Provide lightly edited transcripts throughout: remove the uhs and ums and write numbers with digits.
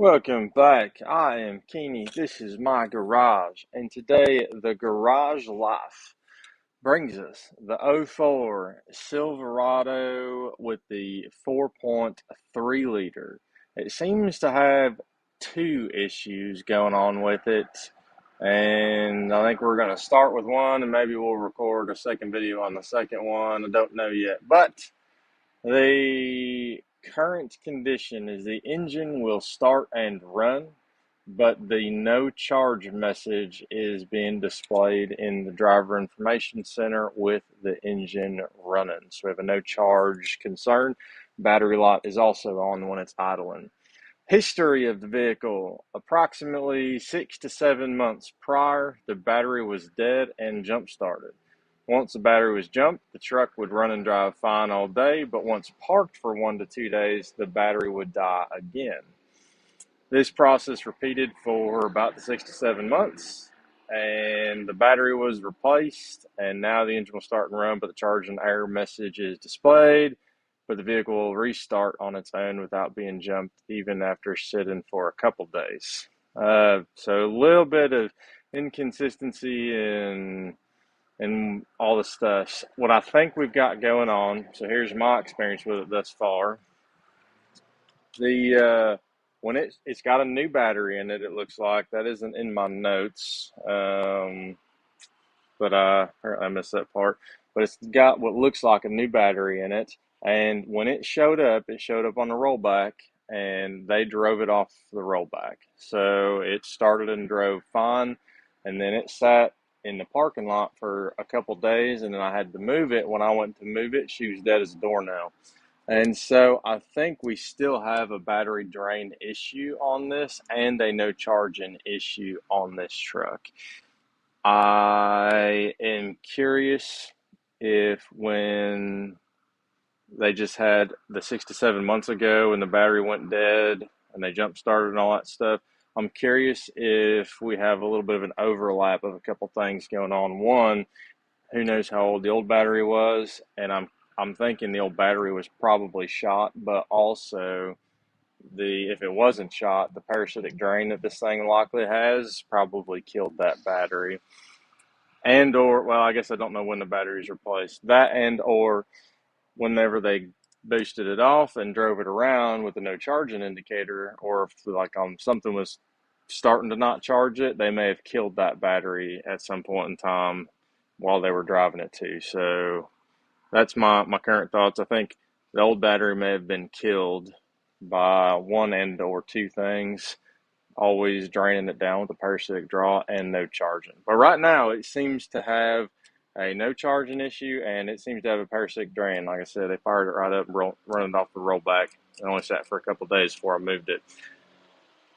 Welcome back. I am Keeney. This is my garage. And today, the garage life brings us the '04 Silverado with the 4.3 liter. It seems to have two issues going on with it. And I think we're going to start with one and maybe we'll record a second video on the second one. I don't know yet. But the current condition is the engine will start and run, but the no charge message is being displayed in the driver information center with the engine running. So we have a no charge concern. Battery light is also on when it's idling. History of the vehicle: approximately 6 to 7 months prior, the battery was dead and jump started. Once the battery was jumped, the truck would run and drive fine all day, but once parked for 1 to 2 days, the battery would die again. This process repeated for about 6 to 7 months, and the battery was replaced, and now the engine will start and run, but the charge and error message is displayed, but the vehicle will restart on its own without being jumped, even after sitting for a couple days. So a little bit of inconsistency and all the stuff. What I think we've got going on, so here's my experience with it thus far. When it's got a new battery in it, it looks like. That isn't in my notes, but apparently I missed that part. But it's got what looks like a new battery in it, and when it showed up on the rollback, and they drove it off the rollback. So it started and drove fine, and then it sat in the parking lot for a couple days, and then I had to move it. When I went to move it, she was dead as a doornail. And so I think we still have a battery drain issue on this and a no charging issue on this truck. I am curious if when they just had the 6 to 7 months ago and the battery went dead and they jump started and all that stuff, I'm curious if we have a little bit of an overlap of a couple things going on. One, who knows how old the old battery was, and I'm thinking the old battery was probably shot, but also if it wasn't shot, the parasitic drain that this thing likely has probably killed that battery. And or, well, I guess I don't know when the battery's replaced. That and or whenever they boosted it off and drove it around with a no charging indicator, or if something was starting to not charge it, they may have killed that battery at some point in time while they were driving it too. So that's my current thoughts. I think the old battery may have been killed by one and or two things, always draining it down with a parasitic draw and no charging. But right now it seems to have a no charging issue, and it seems to have a parasitic drain. Like I said, they fired it right up and run it off the rollback. It only sat for a couple of days before I moved it.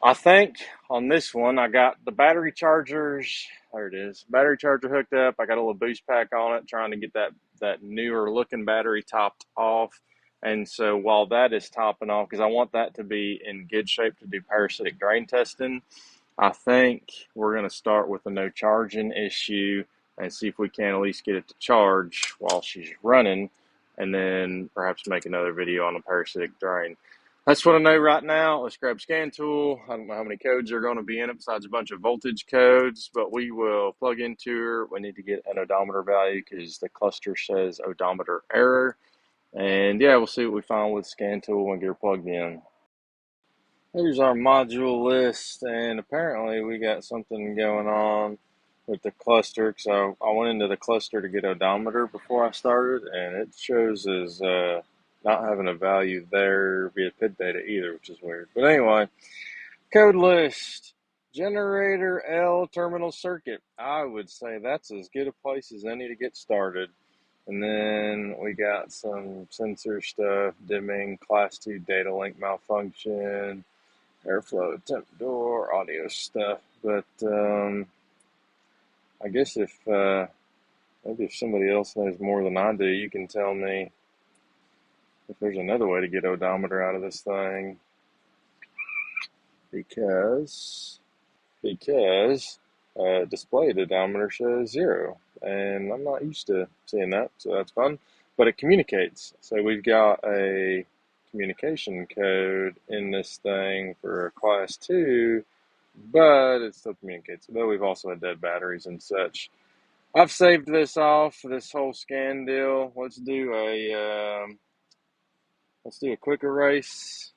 I think on this one, I got the battery chargers. There it is. Battery charger hooked up. I got a little boost pack on it, trying to get that newer looking battery topped off. And so while that is topping off, because I want that to be in good shape to do parasitic drain testing, I think we're going to start with a no charging issue and see if we can at least get it to charge while she's running, and then perhaps make another video on the parasitic drain. That's what I know right now. Let's grab scan tool. I don't know how many codes are going to be in it besides a bunch of voltage codes, but we will plug into her. We need to get an odometer value because the cluster says odometer error. And yeah, we'll see what we find with scan tool and get her plugged in. Here's our module list, and apparently we got something going on with the cluster. So I went into the cluster to get odometer before I started, and it shows as not having a value there via PID data either, which is weird. But anyway, code list: generator L terminal circuit. I would say that's as good a place as any to get started. And then we got some sensor stuff: dimming, class 2 data link malfunction, airflow, temp door, audio stuff. But I guess maybe if somebody else knows more than I do, you can tell me if there's another way to get odometer out of this thing, because displayed odometer shows 0, and I'm not used to seeing that, so that's fun. But it communicates. So we've got a communication code in this thing for a class 2, but it still communicates, though we've also had dead batteries and such. I've saved this off, this whole scan deal. Let's do a quick erase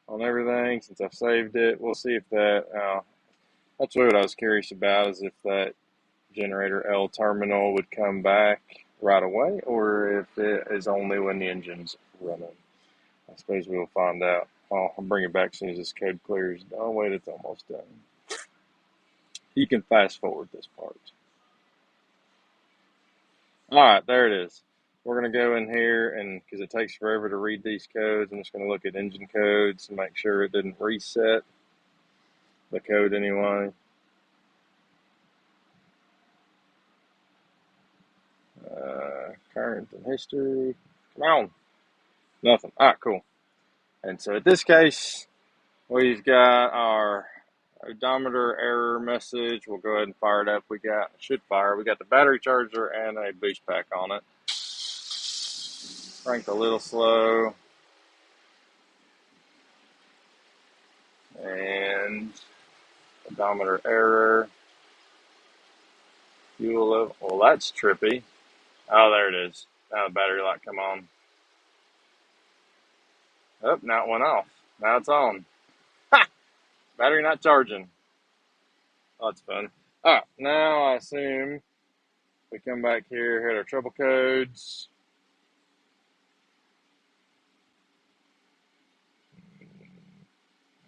on everything since I've saved it. We'll see if that's what I was curious about, is if that generator L terminal would come back right away, or if it is only when the engine's running. I suppose we'll find out. I'll bring it back as soon as this code clears. Oh, wait, it's almost done. You can fast forward this part. All right, there it is. We're going to go in here, and because it takes forever to read these codes, I'm just going to look at engine codes and make sure it didn't reset the code anyway. Current and history. Come on. Nothing. All right, cool. And so in this case, we've got our odometer error message. We'll go ahead and fire it up. We got the battery charger and a boost pack on it. Cranked a little slow. And odometer error. Fuel level. Well, that's trippy. Oh, there it is. Now the battery light come on. Oh, now it went off. Now it's on. Ha! Battery not charging. Oh, that's fun. All right, now I assume we come back here, hit our trouble codes.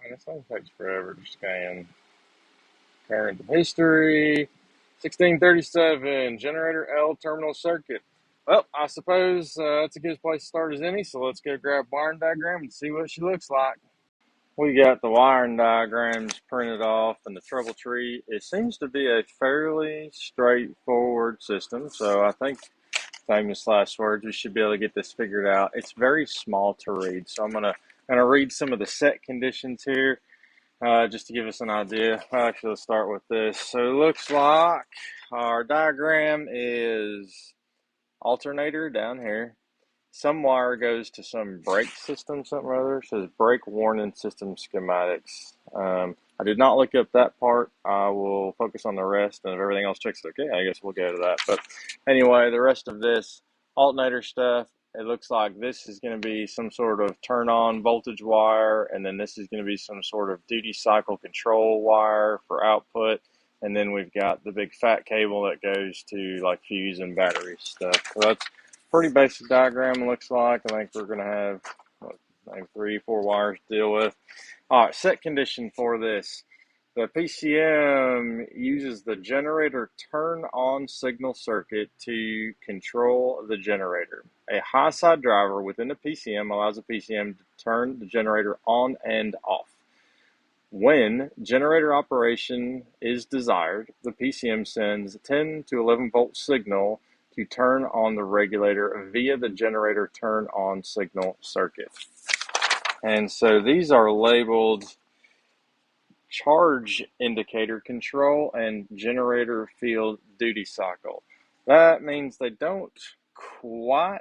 Man, this thing takes forever to scan. Current history. 1637, generator L terminal circuit. Well, I suppose that's a good place to start as any, so let's go grab wiring diagram and see what she looks like. We got the wiring diagrams printed off and the trouble tree. It seems to be a fairly straightforward system, so I think, famous last words, we should be able to get this figured out. It's very small to read, so I'm gonna read some of the set conditions here. Just to give us an idea. Actually, let's start with this. So it looks like our diagram is alternator down here. Some wire goes to some brake system, something or other. It says brake warning system schematics. I did not look up that part. I will focus on the rest, and if everything else checks okay, I guess we'll go to that. But anyway, the rest of this alternator stuff, it looks like this is going to be some sort of turn-on voltage wire, and then this is going to be some sort of duty cycle control wire for output, and then we've got the big fat cable that goes to like fuse and battery stuff. So that's pretty basic diagram, looks like. I think we're going to have maybe 3-4 wires to deal with. All right, set condition for this. The PCM uses the generator turn-on signal circuit to control the generator. A high side driver within the PCM allows the PCM to turn the generator on and off. When generator operation is desired, the PCM sends 10 to 11 volt signal to turn on the regulator via the generator turn-on signal circuit. And so these are labeled charge indicator control and generator field duty cycle. That means they don't quite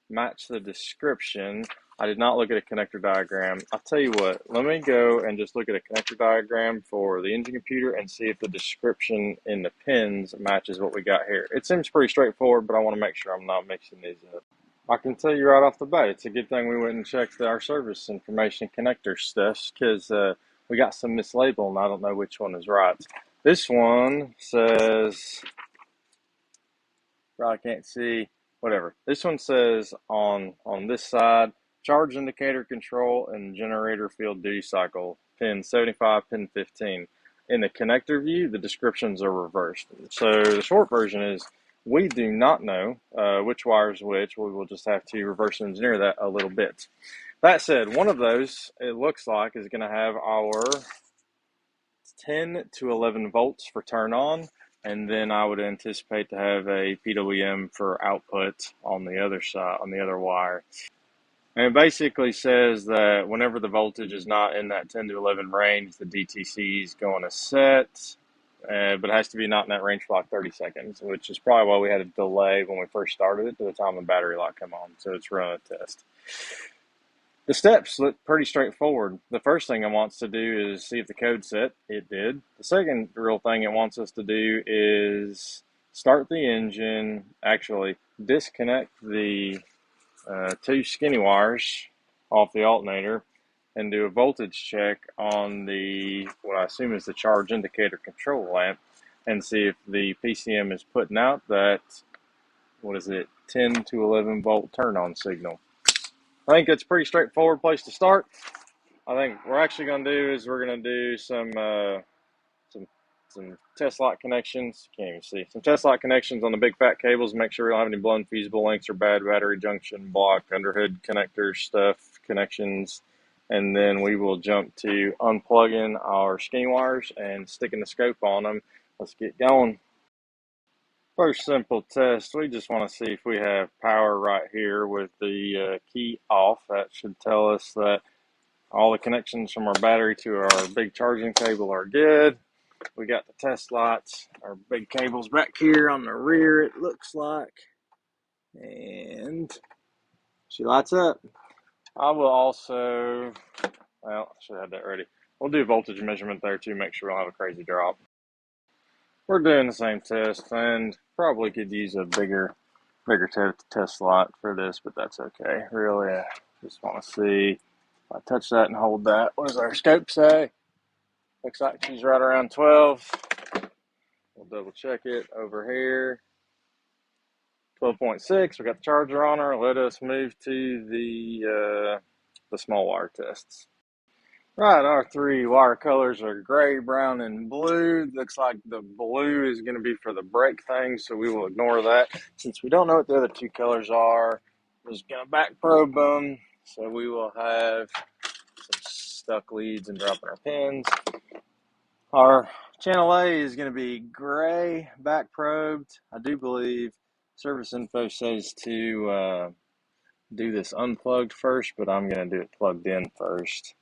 match the description. I did not look at a connector diagram. I'll tell you what, let me go and just look at a connector diagram for the engine computer and see if the description in the pins matches what we got here. It seems pretty straightforward, but I want to make sure I'm not mixing these up. I can tell you right off the bat, it's a good thing we went and checked our service information connector stuff, because we got some mislabeled and I don't know which one is right. This one says, I can't see, whatever. This one says on this side, charge indicator control and generator field duty cycle, pin 75, pin 15. In the connector view, the descriptions are reversed. So the short version is, we do not know which wire is which. We will just have to reverse engineer that a little bit. That said, one of those, it looks like, is going to have our 10 to 11 volts for turn on, and then I would anticipate to have a PWM for output on the other side, on the other wire. And it basically says that whenever the voltage is not in that 10 to 11 range, the DTC is going to set. but it has to be not in that range for like 30 seconds, which is probably why we had a delay when we first started it to the time the battery light come on. So it's running a test. The steps look pretty straightforward. The first thing it wants to do is see if the code's set. It did. The second real thing it wants us to do is start the engine, actually disconnect the two skinny wires off the alternator, and do a voltage check on the, what I assume is the charge indicator control lamp, and see if the PCM is putting out that, 10 to 11 volt turn on signal. I think it's a pretty straightforward place to start. I think what we're actually going to do is we're going to do some test lock connections. Can't even see. Some test lock connections on the big fat cables. Make sure we don't have any blown fusible links or bad battery junction block, underhood connector stuff, connections. And then we will jump to unplugging our skinny wires and sticking the scope on them. Let's get going. First simple test, we just want to see if we have power right here with the key off. That should tell us that all the connections from our battery to our big charging cable are good. We got the test lights, our big cables back here on the rear, it looks like. And she lights up. I will also, well, I should have that ready. We'll do a voltage measurement there too, make sure we don't have a crazy drop. We're doing the same test and probably could use a bigger test light for this, but that's okay. Really, I just want to see if I touch that and hold that. What does our scope say? Looks like she's right around 12. We'll double check it over here. 12.6. We got the charger on her. Let us move to the small wire tests. Right, our three wire colors are gray, brown, and blue. Looks like the blue is going to be for the brake thing, so we will ignore that. Since we don't know what the other two colors are, we're just going to back probe them. So we will have some stuck leads and dropping our pins. Our channel A is going to be gray, back probed. I do believe service info says to do this unplugged first, but I'm going to do it plugged in first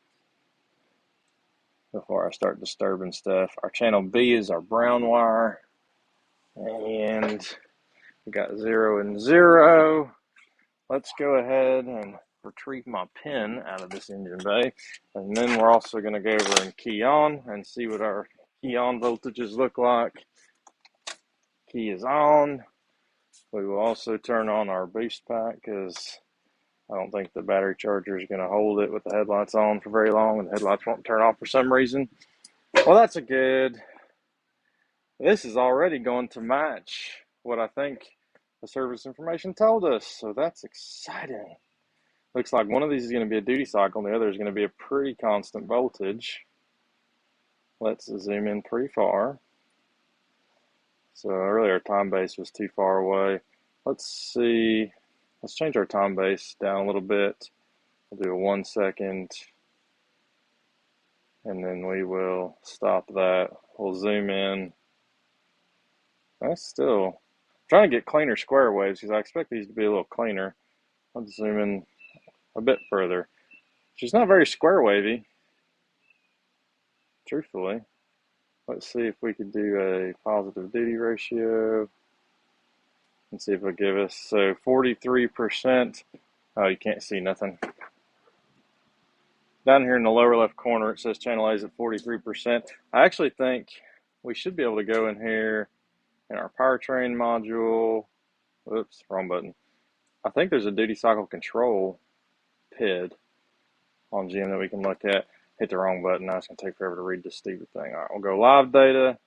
before I start disturbing stuff. Our channel B is our brown wire, and we got 0 and 0. Let's go ahead and retrieve my pin out of this engine bay, and then we're also going to go over and key on and see what our key on voltages look like. Key is on. We will also turn on our boost pack because I don't think the battery charger is going to hold it with the headlights on for very long, and the headlights won't turn off for some reason. Well, that's a good. This is already going to match what I think the service information told us, so that's exciting. Looks like one of these is going to be a duty cycle, and the other is going to be a pretty constant voltage. Let's zoom in pretty far. So earlier our time base was too far away. Let's see. Let's change our time base down a little bit. We'll do a 1 second, and then we will stop that. We'll zoom in. That's still trying to get cleaner square waves because I expect these to be a little cleaner. Let's zoom in a bit further. She's not very square wavy, truthfully. Let's see if we could do a positive duty ratio and see if it'll give us. So 43%. Oh, you can't see nothing. Down here in the lower left corner, it says channel A is at 43%. I actually think we should be able to go in here in our powertrain module. Oops, wrong button. I think there's a duty cycle control PID on GM that we can look at. Hit the wrong button. Now it's going to take forever to read this stupid thing. All right, we'll go live data.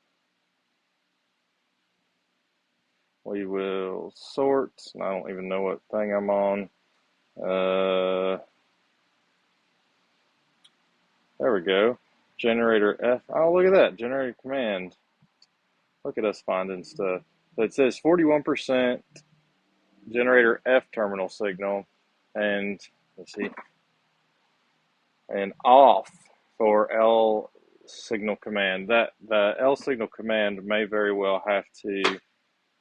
We will sort. I don't even know what thing I'm on. There we go. Generator F. Oh, look at that. Generator command. Look at us finding stuff. So it says 41% generator F terminal signal, and let's see, and off for L signal command. That the L signal command may very well have to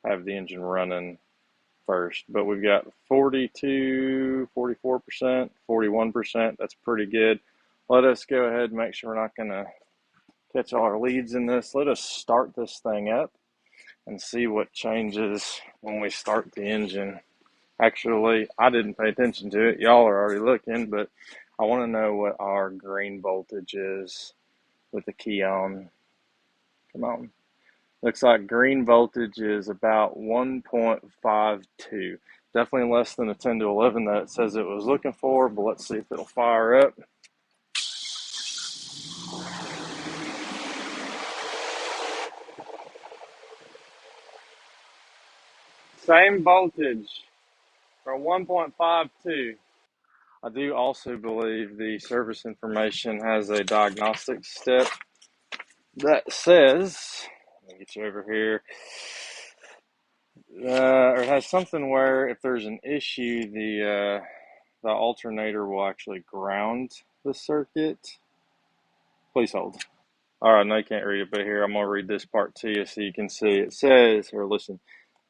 have the engine running first, but we've got 42, 44%, 41%. That's pretty good. Let us go ahead and make sure we're not going to catch all our leads in this. Let us start this thing up and see what changes when we start the engine. Actually, I didn't pay attention to it. Y'all are already looking, but I want to know what our green voltage is with the key on. Come on. Looks like green voltage is about 1.52. Definitely less than the 10 to 11 that it says it was looking for, but let's see if it'll fire up. Same voltage for 1.52. I do also believe the service information has a diagnostic step that says, let me get you over here, or it has something where if there's an issue, the alternator will actually ground the circuit. Please hold. All right, now you can't read it, but here I'm going to read this part to you so you can see. It says, or listen,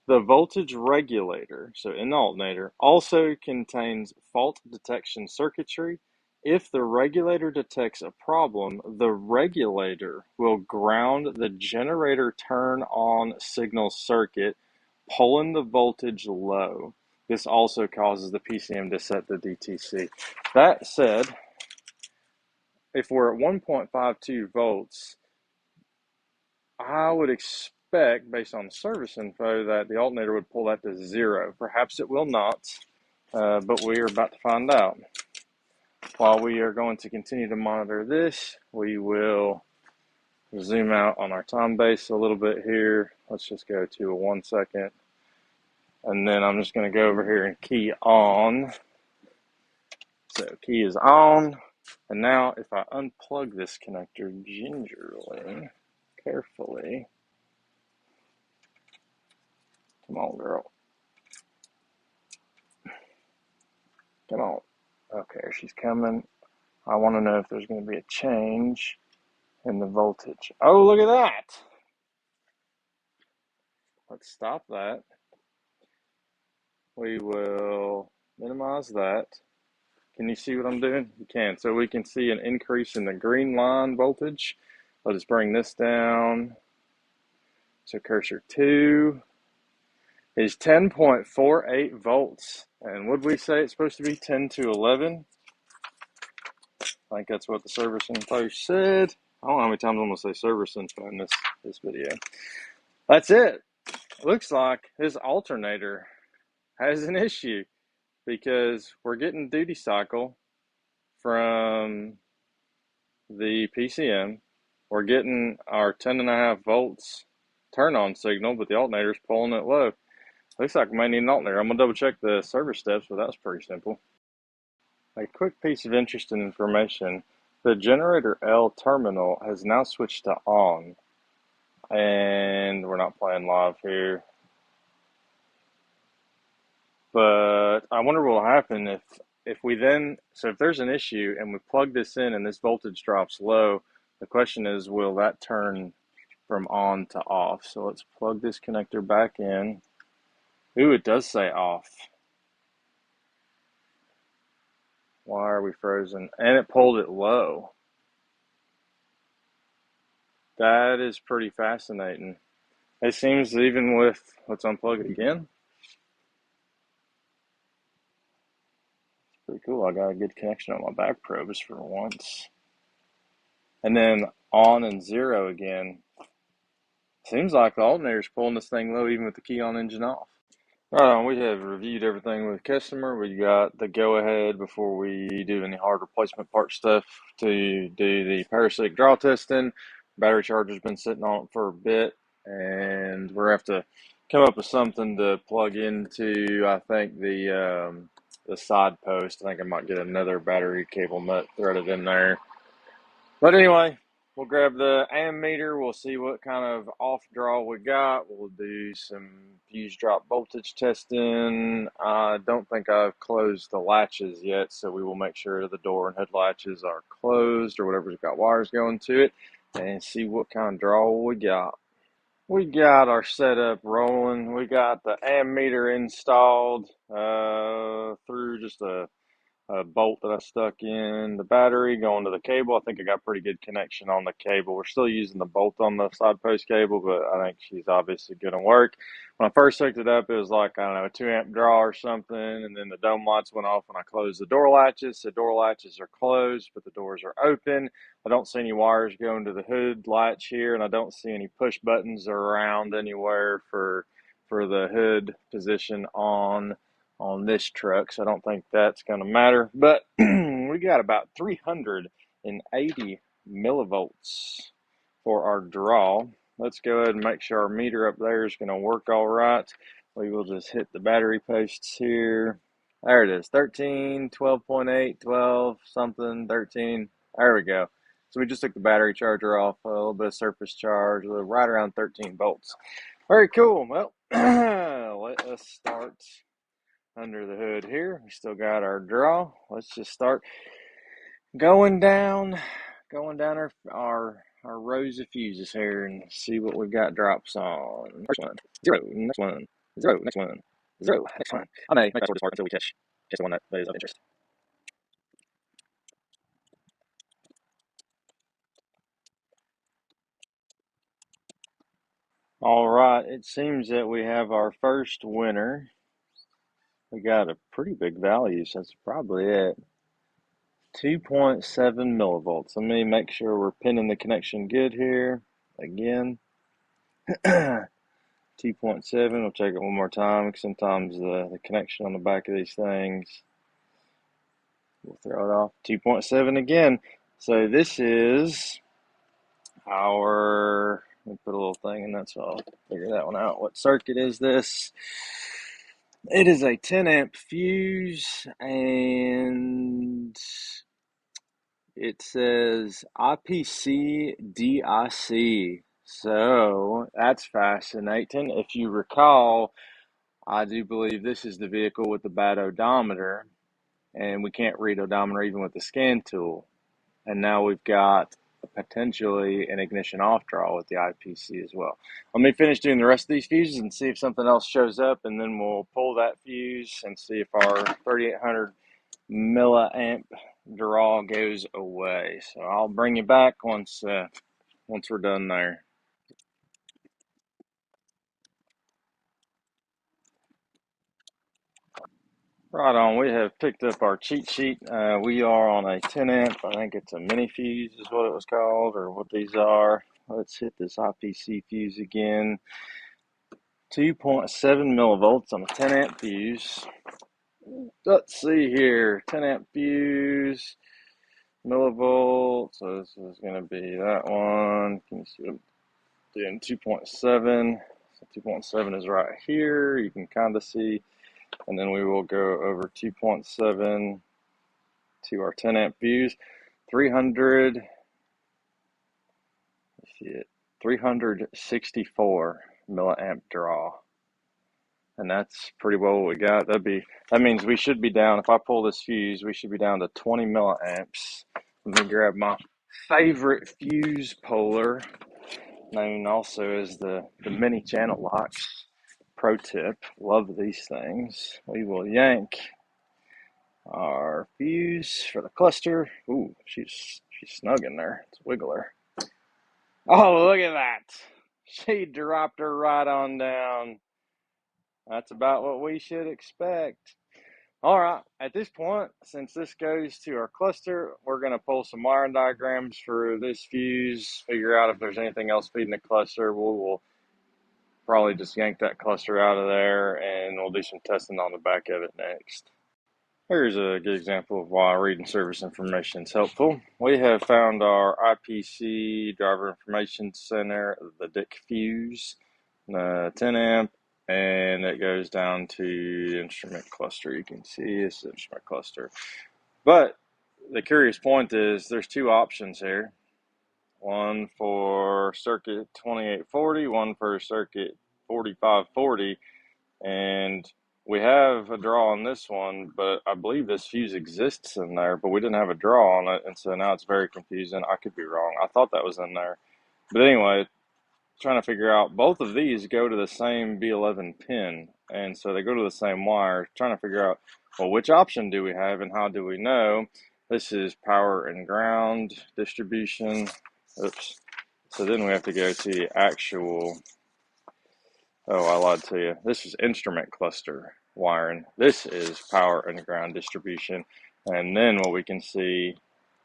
the voltage regulator, so in the alternator, also contains fault detection circuitry. If the regulator detects a problem, the regulator will ground the generator turn on signal circuit, pulling the voltage low. This also causes the PCM to set the DTC. That said, if we're at 1.52 volts, I would expect, based on the service info, that the alternator would pull that to 0. Perhaps it will not, but we are about to find out. While we are going to continue to monitor this, we will zoom out on our time base a little bit here. Let's just go to a 1 second. And then I'm just going to go over here and key on. So key is on. And now if I unplug this connector gingerly, carefully. Come on, girl. Come on. Okay, she's coming. I want to know if there's going to be a change in the voltage. Oh, look at that. Let's stop that. We will minimize that. Can you see what I'm doing? You can. So we can see an increase in the green line voltage. I'll just bring this down. So cursor 2 is 10.48 volts. And would we say it's supposed to be 10 to 11? I think that's what the service info said. I don't know how many times I'm going to say service info in this video. That's it. Looks like this alternator has an issue because we're getting duty cycle from the PCM. We're getting our 10.5 volts turn on signal, but the alternator's pulling it low. Looks like we may need an alternator. I'm going to double check the service steps, but that's pretty simple. A quick piece of interesting information. The generator L terminal has now switched to on. And we're not playing live here. But I wonder what will happen if we then, so if there's an issue and we plug this in and this voltage drops low, the question is, will that turn from on to off? So let's plug this connector back in. Ooh, it does say off. Why are we frozen? And it pulled it low. That is pretty fascinating. It seems even with, let's unplug it again. It's pretty cool. I got a good connection on my back probes for once. And then on and 0 again. Seems like the alternator's pulling this thing low even with the key on engine off. We have reviewed everything with the customer. We got the go-ahead before we do any hard replacement part stuff to do the Parasitic draw testing. Battery charger's been sitting on it for a bit, and we're going to have to come up with something to plug into, I think, the side post. I think I might get another battery cable nut threaded in there. But anyway, we'll grab the ammeter. We'll see what kind of off draw we got. We'll do some fuse drop voltage testing. I don't think I've closed the latches yet, so we will make sure the door and head latches are closed or whatever's got wires going to it and see what kind of draw we got. We got our setup rolling. We got the ammeter installed through just a bolt that I stuck in the battery going to the cable. I think I got pretty good connection on the cable. We're still using the bolt on the side post cable, but I think she's obviously going to work. When I first hooked it up, it was like, I don't know, a 2 amp draw or something, and then the dome lights went off when I closed the door latches. The door latches are closed, but the doors are open. I don't see any wires going to the hood latch here, and I don't see any push buttons around anywhere for the hood position on this truck, so I don't think that's going to matter. But we got about 380 millivolts for our draw. Let's go ahead and make sure our meter up there is going to work all right. We will just hit the battery posts here. There it is, 13, 12.8, 12 something, 13. There we go. So we just took the battery charger off, a little bit of surface charge, right around 13 volts. Very cool. Well, let us start under the hood here. We still got our draw. Let's just start going down our rows of fuses here and see what we've got drops on. First one, 0, next one, 0, next one, 0, next one. I may make that sort of part until we catch the one that is of interest. All right, it seems that we have our first winner. We got a pretty big value, so that's probably it. 2.7 millivolts. Let me make sure we're pinning the connection good here. Again, 2.7. We'll check it one more time because sometimes the connection on the back of these things, we'll throw it off. 2.7 again. So this is our, let me put a little thing in that so I'll figure that one out. What circuit is this? It is a 10 amp fuse, and it says IPC DIC. So that's fascinating. If you recall, I do believe this is the vehicle with the bad odometer, and we can't read odometer even with the scan tool. And now we've got potentially an ignition off draw with the IPC as well. Let me finish doing the rest of these fuses and see if something else shows up, and then we'll pull that fuse and see if our 3800 milliamp draw goes away. So I'll bring you back once we're done there. Right on, we have picked up our cheat sheet. We are on a 10 amp, I think it's a mini fuse is what it was called, or what these are. Let's hit this IPC fuse again. 2.7 millivolts on a 10 amp fuse. Let's see here, 10 amp fuse, millivolts, so this is going to be that one. Can you see what I'm doing? 2.7, so 2.7 is right here, you can kind of see. And then we will go over 2.7 to our 10 amp fuse. 364 milliamp draw. And that's pretty well what we got. That means we should be down, if I pull this fuse, we should be down to 20 milliamps. Let me grab my favorite fuse puller, known also as the mini channel locks. Pro tip, love these things. We will yank our fuse for the cluster. Ooh, she's snug in there. Let's wiggle her. Oh, look at that. She dropped her right on down. That's about what we should expect. All right, at this point, since this goes to our cluster, we're going to pull some wiring diagrams for this fuse, figure out if there's anything else feeding the cluster. We'll probably just yank that cluster out of there, and we'll do some testing on the back of it next. Here's a good example of why reading service information is helpful. We have found our IPC driver information center, the DIC fuse, 10 amp, and it goes down to the instrument cluster. You can see it's the instrument cluster. But the curious point is there's two options here. One for circuit 2840, one for circuit 4540, and we have a draw on this one, but I believe this fuse exists in there, but we didn't have a draw on it, and so now it's very confusing. I could be wrong. I thought that was in there. But anyway, trying to figure out, both of these go to the same B11 pin, and so they go to the same wire. Trying to figure out Well, which option do we have and how do we know? This is power and ground distribution. Oops. So then we have to go to the actual, oh, I lied to you. This is instrument cluster wiring. This is power and ground distribution. And then what we can see,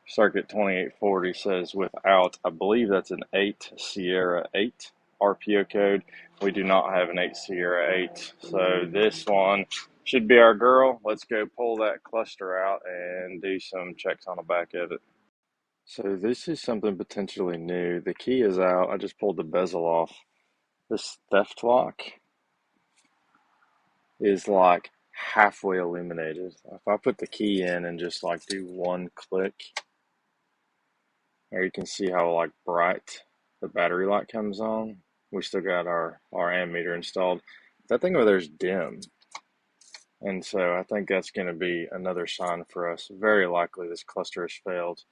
circuit 2840 says without, I believe that's an 8 Sierra 8 RPO code. We do not have an 8 Sierra 8. So this one should be our girl. Let's go pull that cluster out and do some checks on the back of it. So this is something potentially new. The key is out. I just pulled the bezel off. This theft lock is like halfway illuminated. If I put the key in and just like do one click, there you can see how like bright the battery light comes on. We still got our ammeter installed. That thing over there is dim. And so I think that's going to be another sign for us. Very likely this cluster has failed.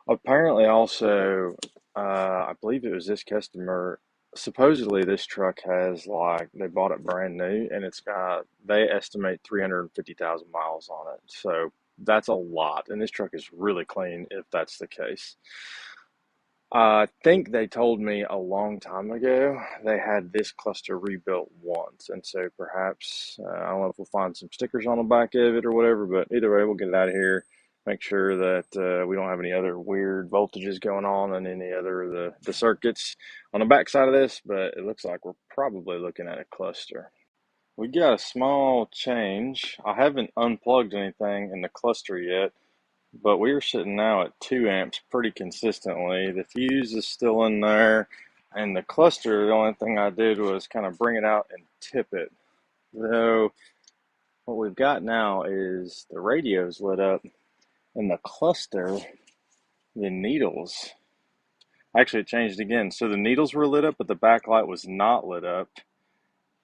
Apparently also, I believe it was this customer, supposedly this truck has like, they bought it brand new and it's got, they estimate 350,000 miles on it. So that's a lot. And this truck is really clean if that's the case. I think they told me a long time ago they had this cluster rebuilt once, and so perhaps I don't know if we'll find some stickers on the back of it or whatever, but either way, we'll get it out of here, make sure that we don't have any other weird voltages going on in any other of the circuits on the back side of this, but it looks like we're probably looking at a cluster. We got a small change. I haven't unplugged anything in the cluster yet, but we are sitting now at 2 amps pretty consistently. The fuse is still in there, and the cluster, the only thing I did was kind of bring it out and tip it. Though what we've got now is the radio's lit up, and the cluster, the needles, actually it changed again. So the needles were lit up, but the backlight was not lit up.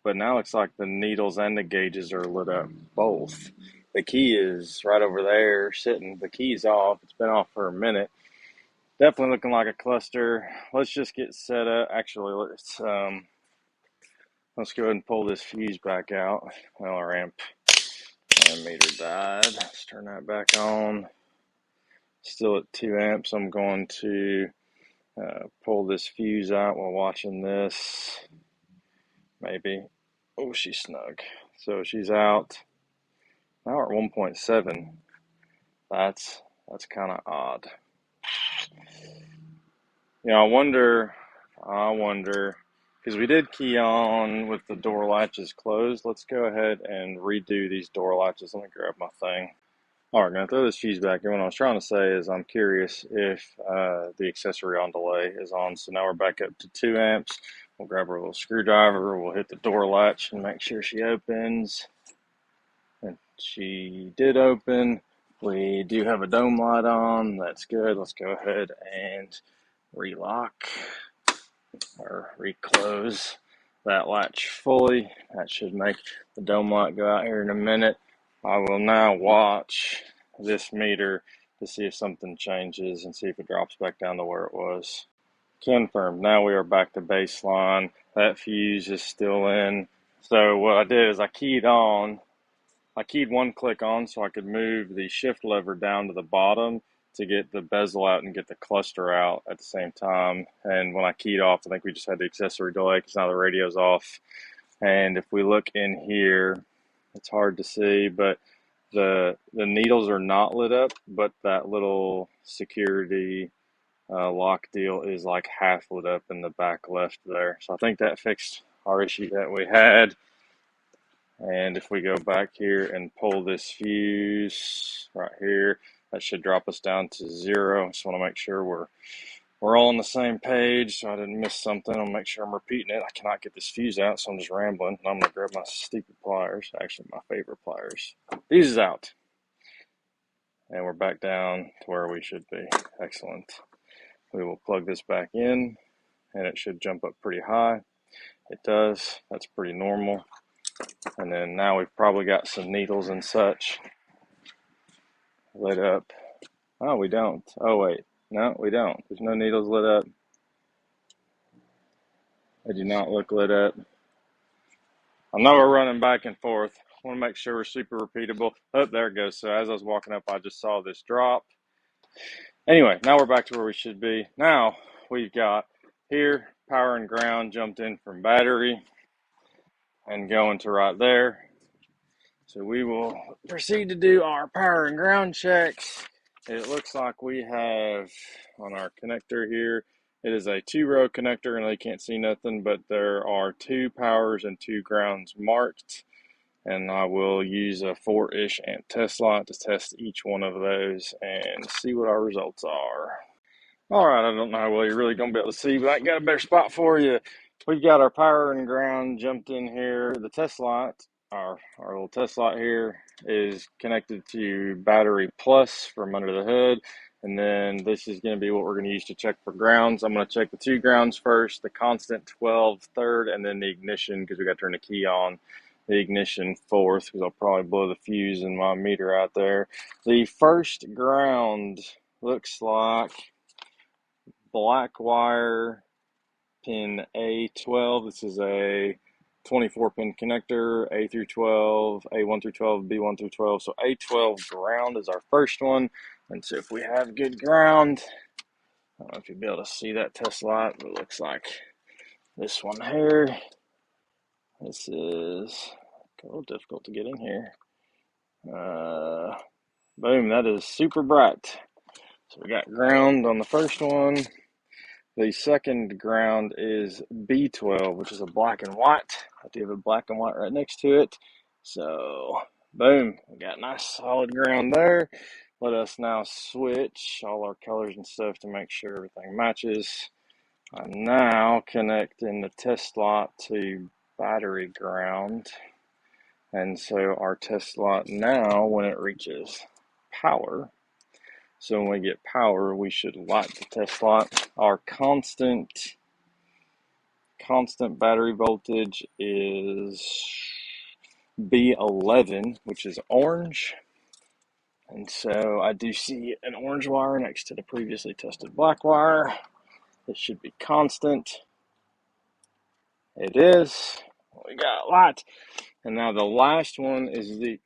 But now it's like the needles and the gauges are lit up both. The key is right over there sitting. The key's off. It's been off for a minute. Definitely looking like a cluster. Let's just get set up. Actually, let's go ahead and pull this fuse back out. Well, our ammeter died. Let's turn that back on. Still at 2 amps. I'm going to pull this fuse out while watching this. Maybe. Oh, she's snug. So she's out. Now we're at 1.7. That's kind of odd. You know, I wonder, because we did key on with the door latches closed. Let's go ahead and redo these door latches. Let me grab my thing. All right, now throw this fuse back in. What I was trying to say is I'm curious if the accessory on delay is on. So now we're back up to 2 amps. We'll grab our little screwdriver. We'll hit the door latch and make sure she opens. And she did open. We do have a dome light on. That's good. Let's go ahead and relock or reclose that latch fully. That should make the dome light go out here in a minute. I will now watch this meter to see if something changes and see if it drops back down to where it was. Confirmed. Now we are back to baseline. That fuse is still in. So what I did is I keyed one click on so I could move the shift lever down to the bottom to get the bezel out and get the cluster out at the same time. And when I keyed off, I think we just had the accessory delay because now the radio's off. And if we look in here, it's hard to see, but the needles are not lit up, but that little security lock deal is like half lit up in the back left there. So I think that fixed our issue that we had. And if we go back here and pull this fuse right here, that should drop us down to 0. Just want to make sure we're all on the same page so I didn't miss something. I'll make sure I'm repeating it. I cannot get this fuse out, so I'm just rambling. I'm going to grab my stupid pliers, actually my favorite pliers. Fuse is out. And we're back down to where we should be. Excellent. We will plug this back in, and it should jump up pretty high. It does. That's pretty normal. And then now we've probably got some needles and such lit up. Oh, we don't. Oh, wait. No, we don't. There's no needles lit up. They do not look lit up. I know we're running back and forth. Want to make sure we're super repeatable. Oh, there it goes. So as I was walking up, I just saw this drop. Anyway, now we're back to where we should be. Now we've got here power and ground jumped in from battery and going to right there. So we will proceed to do our power and ground checks. It looks like we have on our connector here, it is a 2-row connector and they can't see nothing, but there are 2 powers and 2 grounds marked. And I will use a 4-ish amp test light to test each one of those and see what our results are. All right, I don't know how well you're really going to be able to see, but I got a better spot for you. We've got our power and ground jumped in here. The test light, our little test light here, is connected to battery plus from under the hood. And then this is going to be what we're going to use to check for grounds. I'm going to check the 2 grounds first, the constant 12 third, and then the ignition because we got to turn the key on. The ignition fourth because I'll probably blow the fuse in my meter out there. The first ground looks like black wire pin A12. This is a 24 pin connector, A through 12, A1 through 12, B1 through 12. So A12 ground is our first one. And so if we have good ground, I don't know if you'll be able to see that test light, but it looks like this one here. This is a little difficult to get in here. Boom, that is super bright. So we got ground on the first one. The second ground is B12, which is a black and white. I do have a black and white right next to it. So, boom, we got nice solid ground there. Let us now switch all our colors and stuff to make sure everything matches. I'm now connecting the test light to battery ground. And so our test light now, when it reaches power, so when we get power, we should light the test light. Our constant battery voltage is B11, which is orange. And so I do see an orange wire next to the previously tested black wire. It should be constant. It is. We got light. And now the last one is the,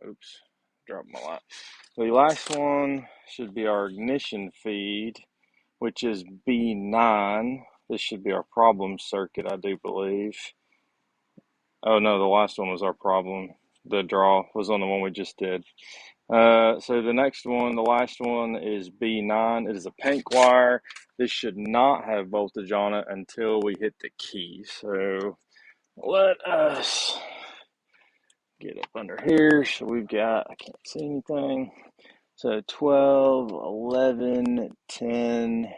oops, dropped my light. The last one should be our ignition feed, which is B9. This should be our problem circuit, I do believe. Oh no, the last one was our problem. The draw was on the one we just did. So the next one, the last one is B9. It is a pink wire. This should not have voltage on it until we hit the key. So let us get up under here. So we've got, I can't see anything. So 12, 11, 10.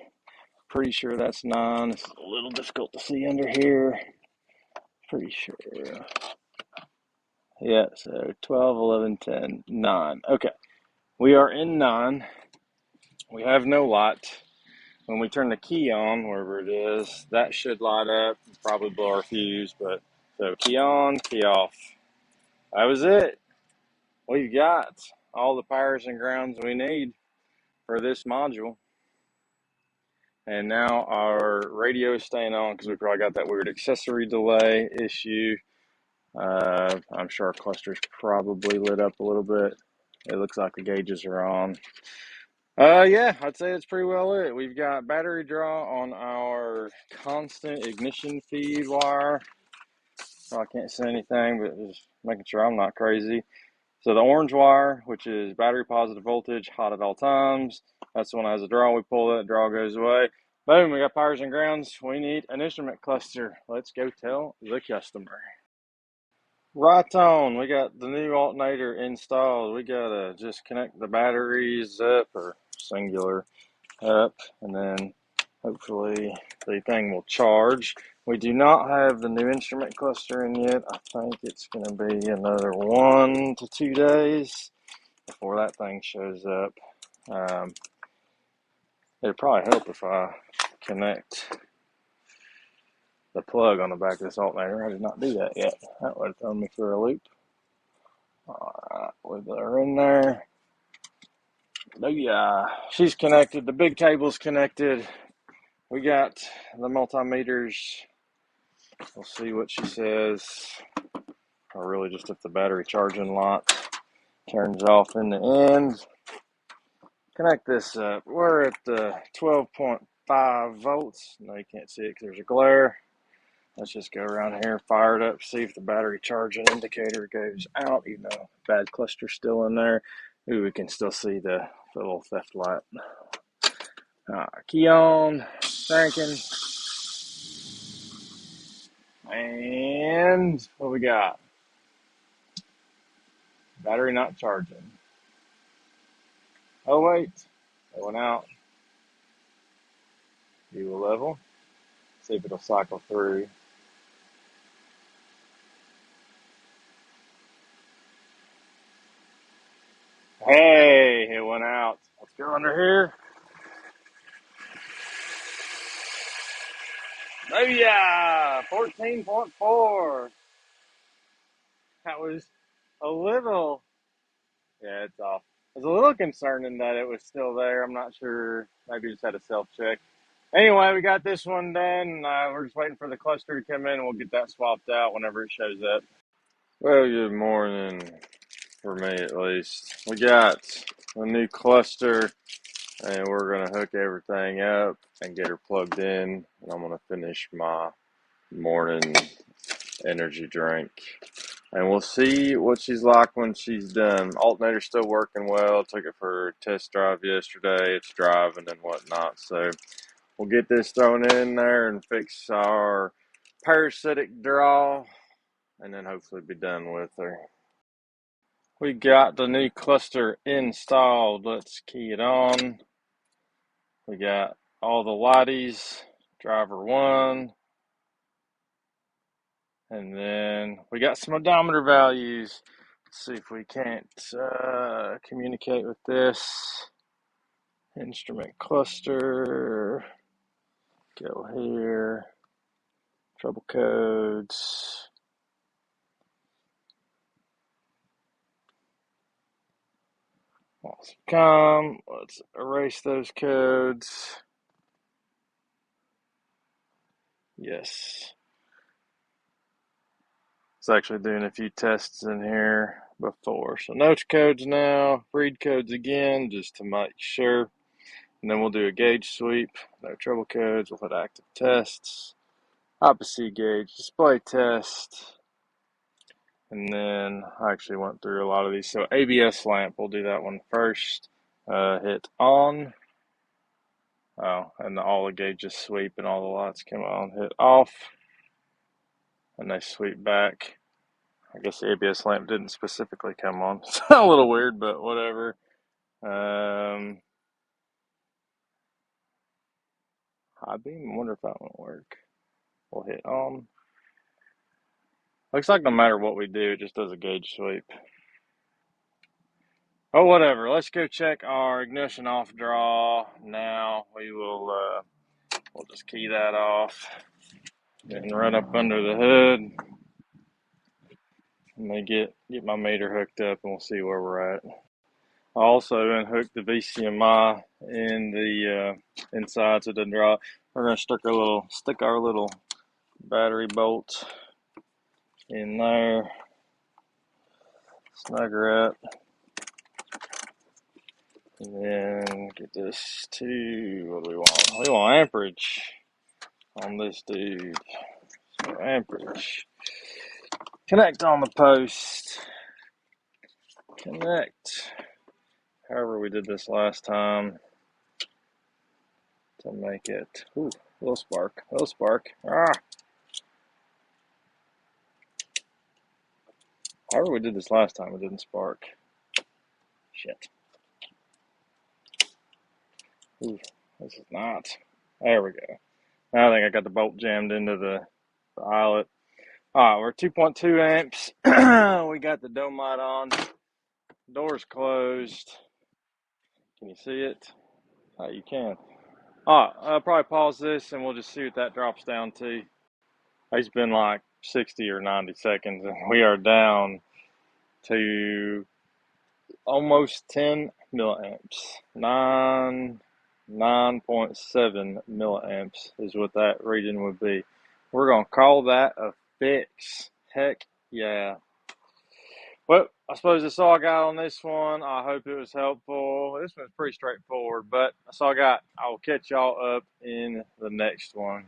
Pretty sure that's 9. It's a little difficult to see under here. Pretty sure. Yeah, so 12, 11, 10, 9. Okay. We are in 9. We have no light. When we turn the key on, wherever it is, that should light up. Probably blow our fuse, but so key on, key off. That was it. We've got all the powers and grounds we need for this module. And now our radio is staying on because we probably got that weird accessory delay issue. I'm sure our cluster's probably lit up a little bit. It looks like the gauges are on. Yeah, I'd say it's pretty well lit. We've got battery draw on our constant ignition feed wire. So I can't see anything, but just making sure I'm not crazy. So the orange wire, which is battery positive voltage, hot at all times. That's the one that has a draw. We pull that, draw goes away. Boom, we got powers and grounds. We need an instrument cluster. Let's go tell the customer. Right on, we got the new alternator installed. We gotta just connect the batteries up, or singular up, and then hopefully the thing will charge. We do not have the new instrument cluster in yet. I think it's going to be another 1 to 2 days before that thing shows up. It'd probably help if I connect the plug on the back of this alternator. I did not do that yet. That would have thrown me for a loop. Alright, with her in there. Oh yeah, she's connected. The big cable's connected. We got the multimeters. We'll see what she says. or really just if the battery charging lot turns off in the end. Connect this up. We're at the 12.5 volts. No, you can't see it because there's a glare. Let's just go around here, fire it up, see if the battery charging indicator goes out, even though bad cluster's still in there. Ooh, we can still see the little theft light. Key on, cranking. And what we got? Battery not charging. Oh, wait. It went out. View level. See if it'll cycle through. Hey, it went out. Let's go under here. Oh yeah, 14.4. That was a little, yeah, it's off. I was a little concerning that it was still there. I'm not sure. Maybe just had a self-check. Anyway, we got this one done. We're just waiting for the cluster to come in, and we'll get that swapped out whenever it shows up. Well, good morning, for me at least. We got a new cluster, and we're going to hook everything up and get her plugged in, and I'm going to finish my morning energy drink. And we'll see what she's like when she's done. Alternator's still working well. Took it for a test drive yesterday. It's driving and whatnot. So we'll get this thrown in there and fix our parasitic draw, and then hopefully be done with her. We got the new cluster installed. Let's key it on. We got all the lighties, driver 1, and then we got some odometer values. Let's see if we can't communicate with this. Instrument cluster, go here, trouble codes. Awesome. Let's erase those codes. Yes. It's actually doing a few tests in here before. So no codes now, read codes again just to make sure. And then we'll do a gauge sweep. No trouble codes. We'll hit active tests. Opposite gauge display test. And then I actually went through a lot of these. So ABS lamp, we'll do that one first. Hit on. Oh, and all the gauges sweep and all the lights come on. Hit off. And they sweep back. I guess the ABS lamp didn't specifically come on. It's a little weird, but whatever. High beam, I wonder if that won't work. We'll hit on. Looks like no matter what we do, it just does a gauge sweep. Oh, whatever. Let's go check our ignition off draw. Now we will, we'll just key that off and run up under the hood. And then get my meter hooked up, and we'll see where we're at. I also unhooked the VCMI in the insides of the draw. We're gonna stick our little battery bolt in there. Snug her up. And then get this to, what do we want? We want amperage on this dude. So amperage. Connect on the post. Connect. However we did this last time to make it. Ooh, little spark. Little spark. However we did this last time, it didn't spark. Shit. Ooh, this is not. There we go. Now I think I got the bolt jammed into the eyelet. Alright, we're 2.2 amps. We got the dome light on. Door's closed. Can you see it? Oh, you can. Alright, I'll probably pause this and we'll just see what that drops down to. It's been like 60 or 90 seconds and we are down to almost 10 milliamps. 9.7 milliamps is what that reading would be. We're going to call that a fix. Heck yeah. Well, I suppose that's all I got on this one. I hope it was helpful. This one's pretty straightforward, but that's all I got. I will catch y'all up in the next one.